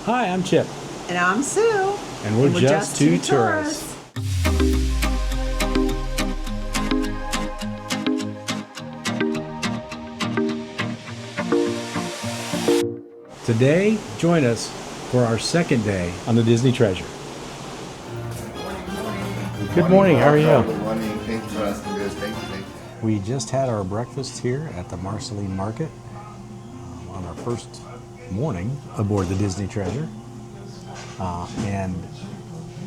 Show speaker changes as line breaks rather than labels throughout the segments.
Hi, I'm Chip.
And I'm Sue.
And we're just two tourists. Today, join us for our second day on the Disney Treasure. Good morning. How are you?
Good morning. Thank you for asking this. Thank you.
We just had our breakfast here at the Marceline Market on our first morning aboard the Disney Treasure. And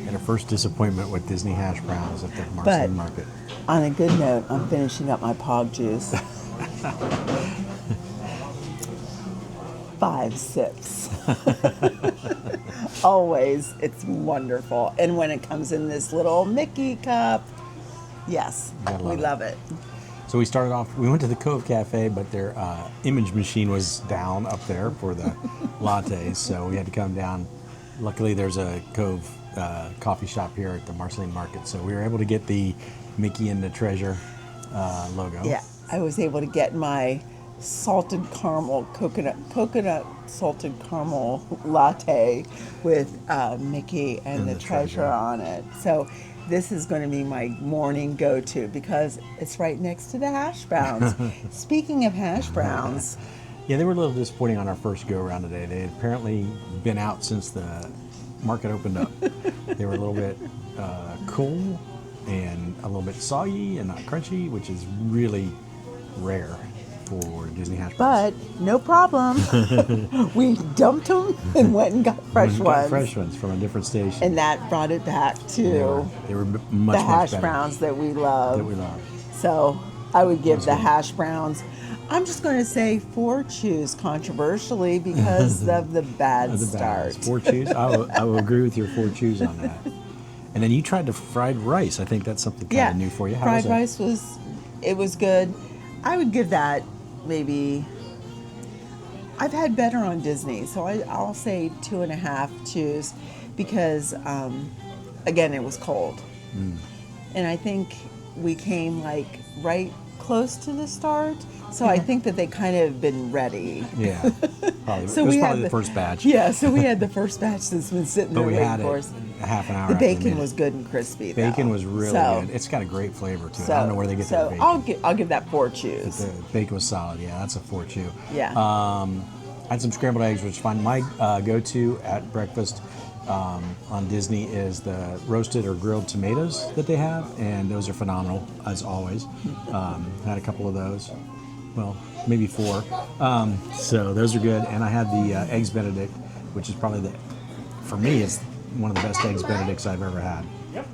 had our first disappointment with Disney hash browns at the Marceline Market.
On a good note, I'm finishing up my pog juice. 5 sips. Always, it's wonderful. And when it comes in this little Mickey cup, yes, we love it.
So we started off, we went to the Cove Cafe, but their image machine was down up there for the lattes, so we had to come down. Luckily, there's a Cove coffee shop here at the Marceline Market, so we were able to get the Mickey and the Treasure logo.
Yeah, I was able to get my salted caramel, coconut salted caramel latte with Mickey and the treasure on it. So this is going to be my morning go-to because it's right next to the hash browns. Speaking of hash browns.
Yeah, they were a little disappointing on our first go-around today. They had apparently been out since the market opened up. They were a little bit cool and a little bit soggy and not crunchy, which is really rare for Disney hash browns.
But no problem. We dumped them and went and got fresh ones.
Fresh ones from a different station.
And that brought it back to
they were much
the hash
better.
browns that we love.
That we love.
So I would give the hash browns, I'm just going to say 4 chews controversially because of the bad start.
4 chews? I will agree with your 4 chews on that. And then you tried the fried rice. I think that's something kind of new for you. How
fried rice was good. I would give that maybe, I've had better on Disney, so I'll say 2.5 chews because, again, it was cold. And I think we came like right close to the start, so I think that they kind of been ready.
Yeah, probably.
So
it was probably the first batch.
Yeah, so we had the first batch that's been sitting there waiting for us.
A half an hour.
The bacon was good and crispy.
Bacon was really good. It's got a great flavor to it. I don't know where they get their bacon.
I'll give that 4 chews.
But the bacon was solid. Yeah, that's a 4 chew.
Yeah.
I had some scrambled eggs, which is fine. My go-to at breakfast on Disney is the roasted or grilled tomatoes that they have, and those are phenomenal as always. Had a couple of those. Well, maybe 4. So those are good. And I had the eggs Benedict, which is probably for me, it's one of the best eggs Benedicts I've ever had. Yep.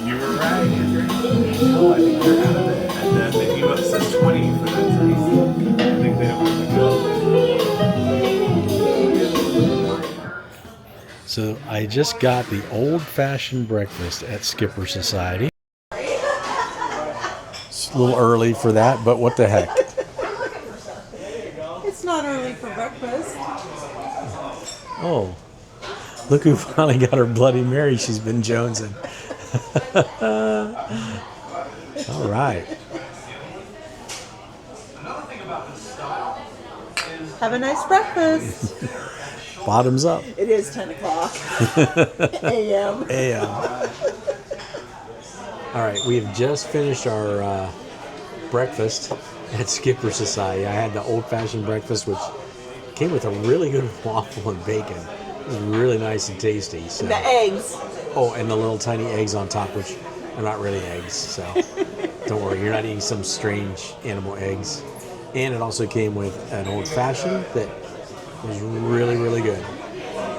You were right. No, I think they're out of it. And the menu says 20 for that drink. I think they don't
So I just got the old-fashioned breakfast at Skipper Society. It's a little early for that, but what the heck?
It's not early for breakfast.
Oh, look who finally got her Bloody Mary she's been jonesing. All right.
Have a nice breakfast.
Bottoms up.
It is 10 o'clock a.m.
AM. All right, we have just finished our breakfast at Skipper Society. I had the old-fashioned breakfast, which came with a really good waffle and bacon. It was really nice and tasty. So.
The eggs.
Oh, and the little tiny eggs on top, which are not really eggs, so don't worry, you're not eating some strange animal eggs. And it also came with an old-fashioned that was really, really good.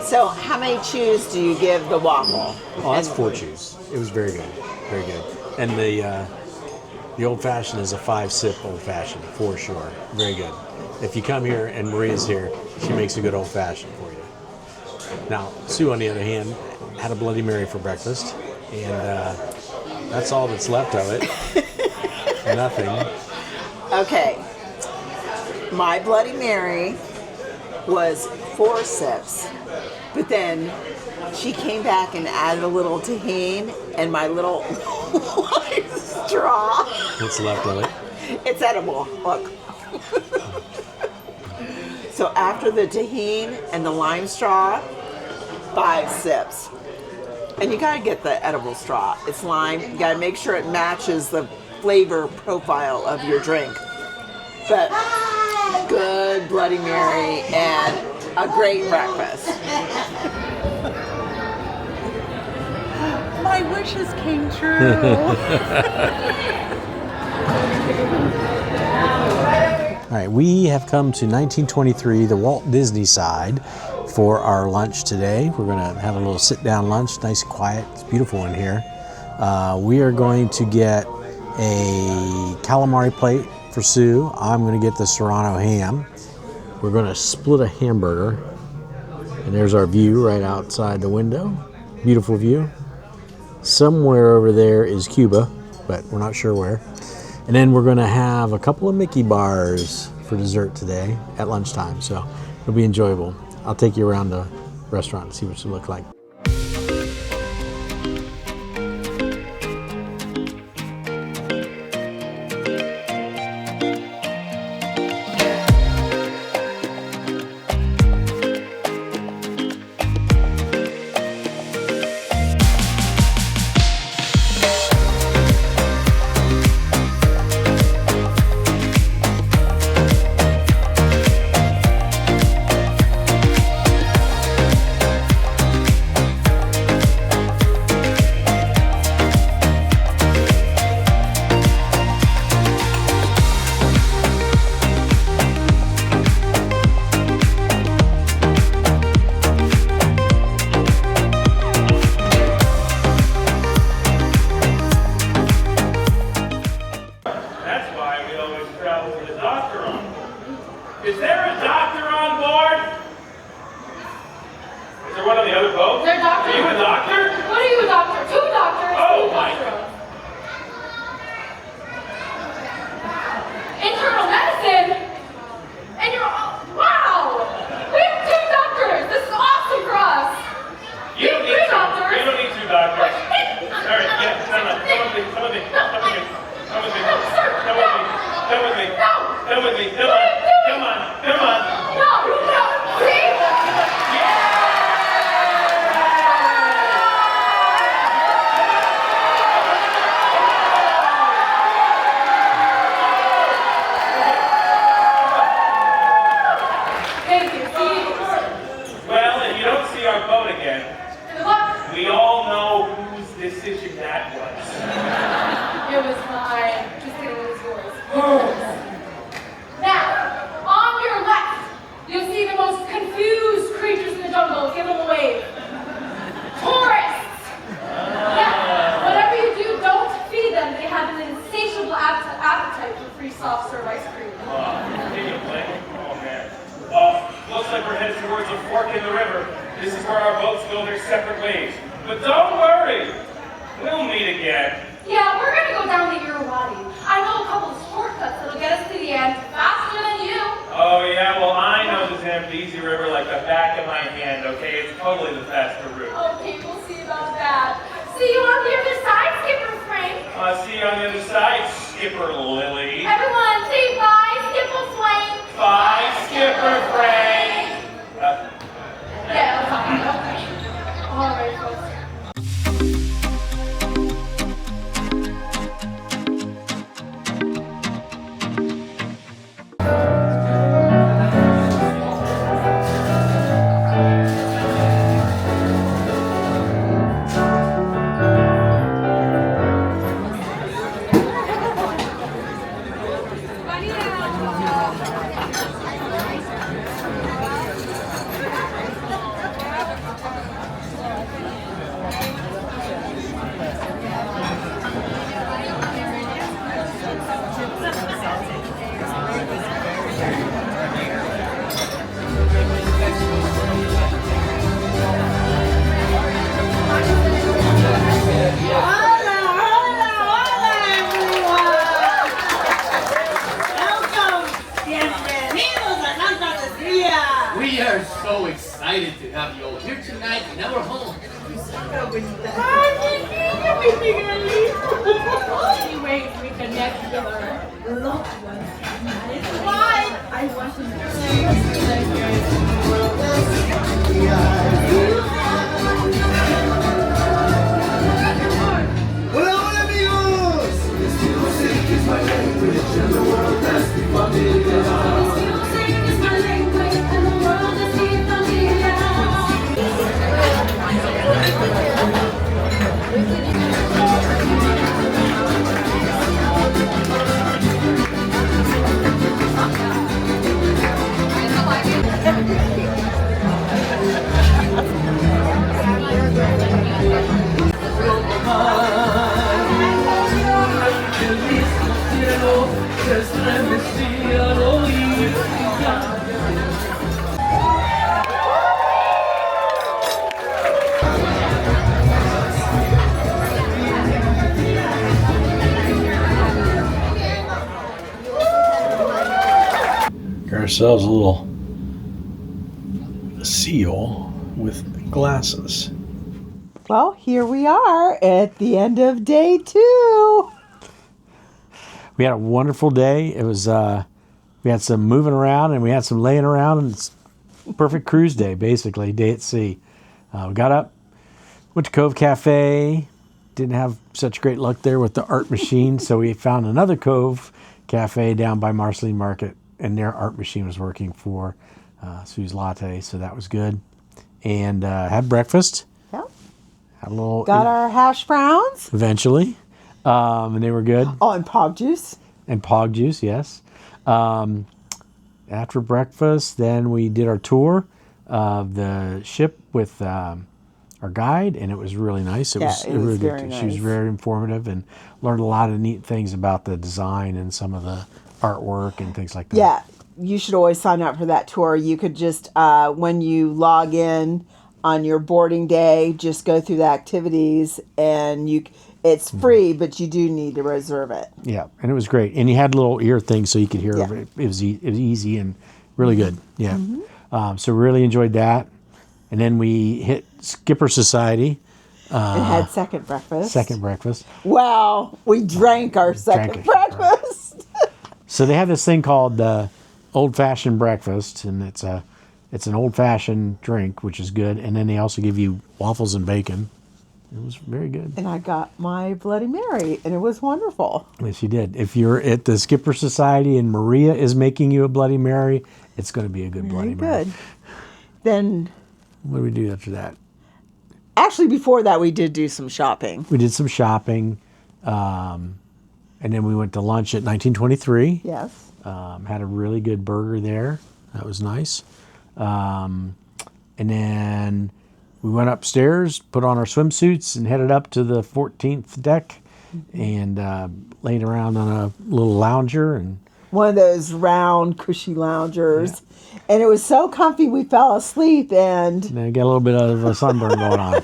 So how many chews do you give the waffle?
Oh, that's 4 chews. It was very good, very good. And the old-fashioned is a 5-sip old-fashioned, for sure. Very good. If you come here and Maria's here, she makes a good old-fashioned for you. Now, Sue, on the other hand, had a Bloody Mary for breakfast, and that's all that's left of it. Nothing.
Okay. My Bloody Mary was 4 sips, but then she came back and added a little tahini and my little lime straw.
What's left of it?
It's edible. Look. So after the tahini and the lime straw, 5 sips. And you gotta get the edible straw. It's lime. You gotta make sure it matches the flavor profile of your drink. But good Bloody Mary and a great breakfast. My wishes came true.
All right, we have come to 1923, the Walt Disney side, for our lunch today. We're going to have a little sit-down lunch, nice and quiet. It's beautiful in here. We are going to get a calamari plate for Sue. I'm going to get the Serrano ham. We're going to split a hamburger. And there's our view right outside the window. Beautiful view. Somewhere over there is Cuba, but we're not sure where. And then we're going to have a couple of Mickey bars for dessert today at lunchtime. So it'll be enjoyable. I'll take you around the restaurant and see what it look like.
towards a fork in the river. This is where our boats go their separate ways. But don't worry, we'll meet again.
Yeah, we're gonna go down the Irrawaddy. I know a couple of shortcuts that'll get us to the end faster than you.
Oh yeah, well I know the Zambezi River like the back of my hand, okay? It's totally the faster route.
Okay, we'll see about that. See you on the other side, Skipper Frank.
See you on the other side, Skipper Lily.
Everyone, say bye, Skipper Frank.
Bye, Skipper Frank.
Yeah, okay. All right, folks.
We are so excited to have you all here tonight in our home.
Only way we connect with our loved ones. Why? I want to
Hola, hola amigos! Music is my language and the world has become familiar.
Got ourselves a little seal with glasses.
Well, here we are at the end of day 2.
We had a wonderful day. It was we had some moving around and we had some laying around, and it's a perfect cruise day, basically, day at sea. We got up, went to Cove Cafe. Didn't have such great luck there with the art machine, so we found another Cove Cafe down by Marceline Market, and their art machine was working for Sue's Latte, so that was good. And had breakfast.
Yep.
Had a little.
Got our hash browns.
Eventually, and they were good.
Oh, and pog juice.
And pog juice, yes. After breakfast, then we did our tour of the ship with our guide, and it was really nice. It was
very
good.
nice.
She was very informative and learned a lot of neat things about the design and some of the artwork and things like that.
Yeah, you should always sign up for that tour. You could just, when you log in on your boarding day, just go through the activities, and it's free, but you do need to reserve it.
Yeah, and it was great. And you had little ear things so you could hear
Yeah.
it. It was easy and really good. Yeah. So really enjoyed that. And then we hit Skipper Society.
And had second breakfast.
Second breakfast.
Well, we drank our second
it.
breakfast.
So they have this thing called old fashioned breakfast, and it's an old fashioned drink, which is good. And then they also give you waffles and bacon. It was very good.
And I got my Bloody Mary, and it was wonderful.
Yes, you did. If you're at the Skipper Society and Maria is making you a Bloody Mary, it's going to be a good Bloody Mary.
Good. Then,
What do we do after that?
actually, before that, we did do some shopping.
We did some shopping, and then we went to lunch at 1923.
Yes.
Had a really good burger there. That was nice. And then we went upstairs, put on our swimsuits, and headed up to the 14th deck and laid around on a little lounger. And
one of those round, cushy loungers. And it was so comfy we fell asleep and
Now get a little bit of a sunburn going on.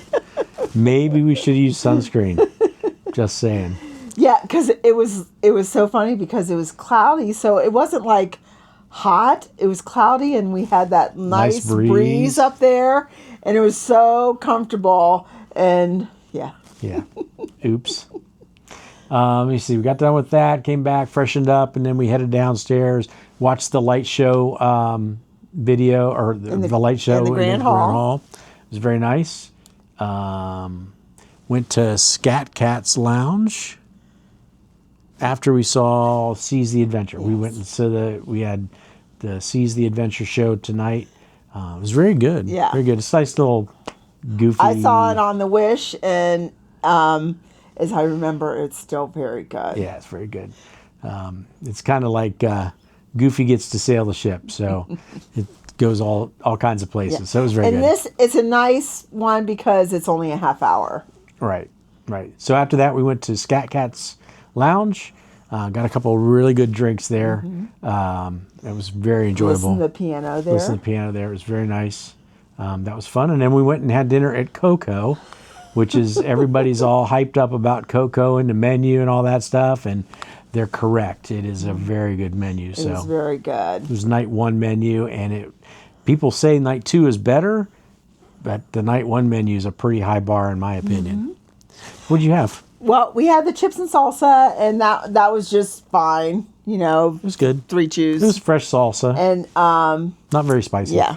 Maybe we should use sunscreen. Just saying.
yeah, because it was so funny because it was cloudy, so it wasn't like hot. It was cloudy and we had that nice breeze up there and it was so comfortable and yeah.
Yeah. Oops. Let me see. We got done with that, came back, freshened up, and then we headed downstairs, watched the light show video, or the light show
in the Grand Hall.
It was very nice. Went to Scat Cat's Lounge after we saw Seize the Adventure. We went and we had the Seize the Adventure show tonight. It was very good.
Yeah.
Very good. It's a nice little goofy.
I saw it on the Wish and as I remember, it's still very good.
Yeah, it's very good. It's kind of like Goofy gets to sail the ship, so it goes all kinds of places.
Yeah.
So it was very
and
good.
it's a nice one because it's only a half hour.
Right. So after that, we went to Scat Cat's Lounge. Got a couple of really good drinks there. It was very enjoyable.
Listen to the piano there.
Listen to the piano there. It was very nice. That was fun. And then we went and had dinner at Coco, which is everybody's all hyped up about Coco and the menu and all that stuff. And they're correct. It is a very good menu.
It was very good.
It was night one menu, and people say night two is better, but the night one menu is a pretty high bar in my opinion. What'd you have?
Well, we had the chips and salsa, and that was just fine. You know,
It was good.
3 chews.
It was fresh salsa,
and
not very spicy.
yeah,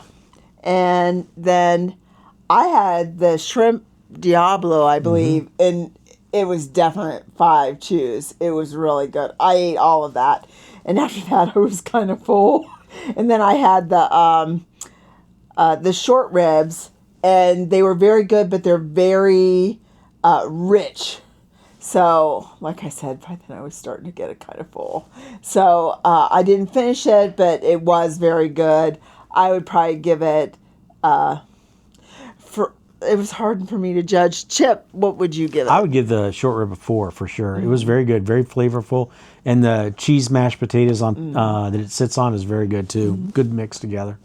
and then I had the shrimp Diablo, I believe, and it was definite 5 chews. It was really good. I ate all of that, and after that, I was kind of full. And then I had the short ribs, and they were very good, but they're very rich. So, like I said, by then I was starting to get it kind of full. So I didn't finish it, but it was very good. I would probably give it. It was hard for me to judge. Chip, what would you give it?
I would give the short rib a 4 for sure. It was very good, very flavorful, and the cheese mashed potatoes on that it sits on is very good too. Good mix together.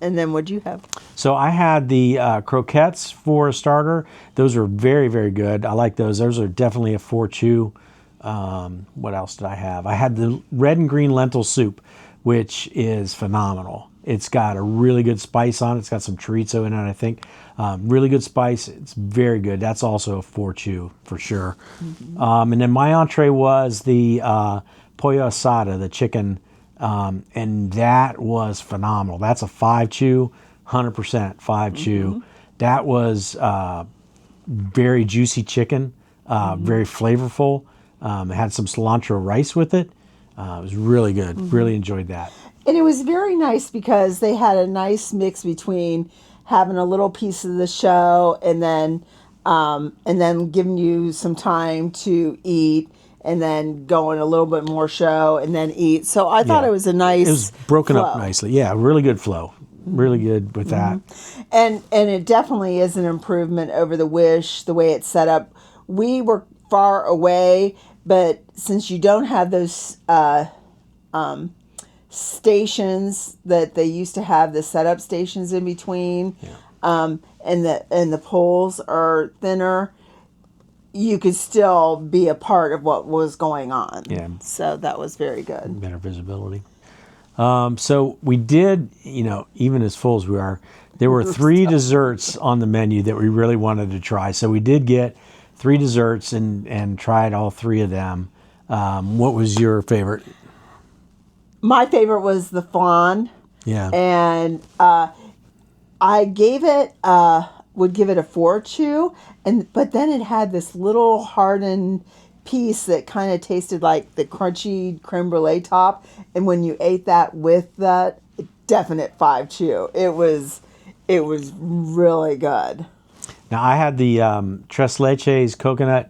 And then what'd you have?
So I had the croquettes for a starter. Those are very, very good. I like those. Those are definitely a 4 chew. What else did I have? I had the red and green lentil soup, which is phenomenal. It's got a really good spice on it. It's got some chorizo in it, I think. Really good spice. It's very good. That's also a 4 chew for sure. And then my entree was the pollo asada, the chicken, and that was phenomenal. That's a 5 chew, 100% 5 chew. That was very juicy chicken, very flavorful. It had some cilantro rice with it. It was really good. Really enjoyed that.
And it was very nice because they had a nice mix between having a little piece of the show and then giving you some time to eat and then going a little bit more show and then eat. So I thought it was a nice
It was broken up
flow.
nicely. Yeah, really good flow. Really good with that.
And it definitely is an improvement over the Wish, the way it's set up. We were far away, but since you don't have those stations that they used to have, the setup stations in between, and the poles are thinner, you could still be a part of what was going on.
Yeah.
So that was very good.
Better visibility. So we did, even as full as we are, there were 3 desserts on the menu that we really wanted to try. So we did get 3 desserts and tried all 3 of them. What was your favorite?
My favorite was the flan.
Yeah.
And I would give it a 4 chew, but then it had this little hardened piece that kind of tasted like the crunchy creme brulee top, and when you ate that with that, definite 5 chew. It was really good.
Now I had the tres leches coconut,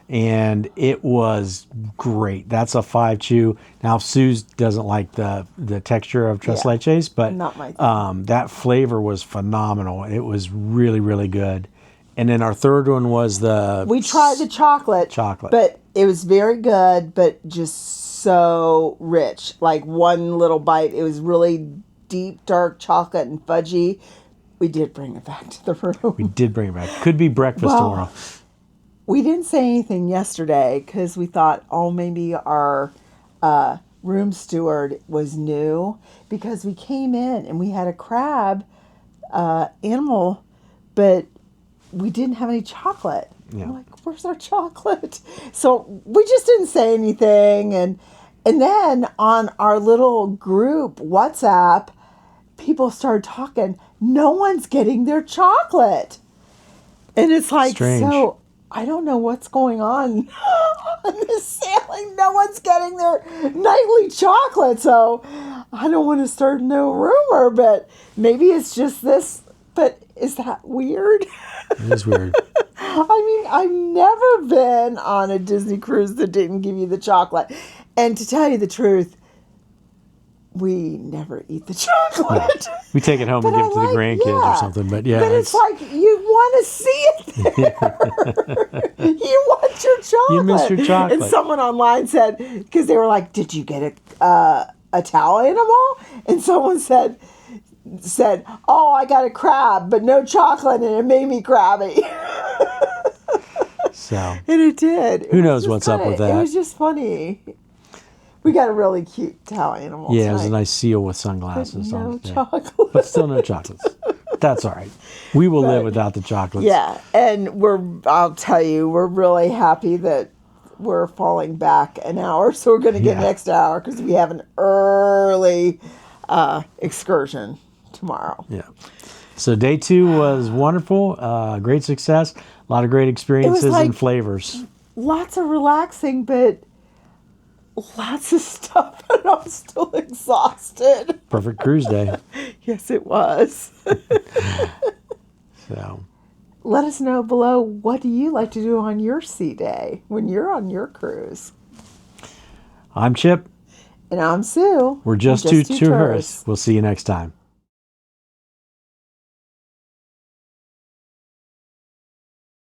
and it was great. That's a 5 chew. Now Suze doesn't like the texture of tres leches, but
not my thing.
that flavor was phenomenal. It was really, really good. And then our third one was
We tried the chocolate,
Chocolate.
but it was very good, but just so rich. Like one little bite, it was really deep, dark chocolate and fudgy. We did bring it back to the room.
We did bring it back. Could be breakfast
Well,
tomorrow.
We didn't say anything yesterday because we thought, oh, maybe our room steward was new, because we came in and we had a crab animal, but we didn't have any chocolate.
Yeah.
I'm like, where's our chocolate? So we just didn't say anything. And then on our little group WhatsApp, people started talking. No one's getting their chocolate. And it's like,
Strange.
so I don't know what's going on on this sailing. No one's getting their nightly chocolate. So I don't want to start no rumor, but maybe it's just this. But is that weird?
It is weird.
I mean, I've never been on a Disney cruise that didn't give you the chocolate. And to tell you the truth, we never eat the chocolate.
We take it home and
But
give
I
it to the
like-
grandkids or something. But yeah,
But it's like you want to see it there. You want your chocolate.
You miss your chocolate.
And someone online said, because they were like, "Did you get a towel animal?" And someone said, "Oh, I got a crab, but no chocolate, and it made me crabby."
so
And it did.
Who
It was
knows
just
what's up
kinda-
with that?
It was just funny. We got a really cute towel animal.
yeah, it was a
tonight.
nice seal with sunglasses on
No
it. there.
chocolate.
But still no chocolates. That's all right. We will live without the chocolates.
Yeah, and I'll tell you, we're really happy that we're falling back an hour, so we're going to get an
Yeah.
extra hour because we have an early excursion tomorrow.
Yeah. So day 2 was wonderful. Great success. A lot of great experiences
like-
and flavors.
Lots of relaxing, but lots of stuff, and I'm still exhausted.
Perfect cruise day.
Yes, it was.
So
Let us know below, what do you like to do on your sea day when you're on your cruise?
I'm Chip.
And I'm Sue.
We're just two tourists. We'll see you next time.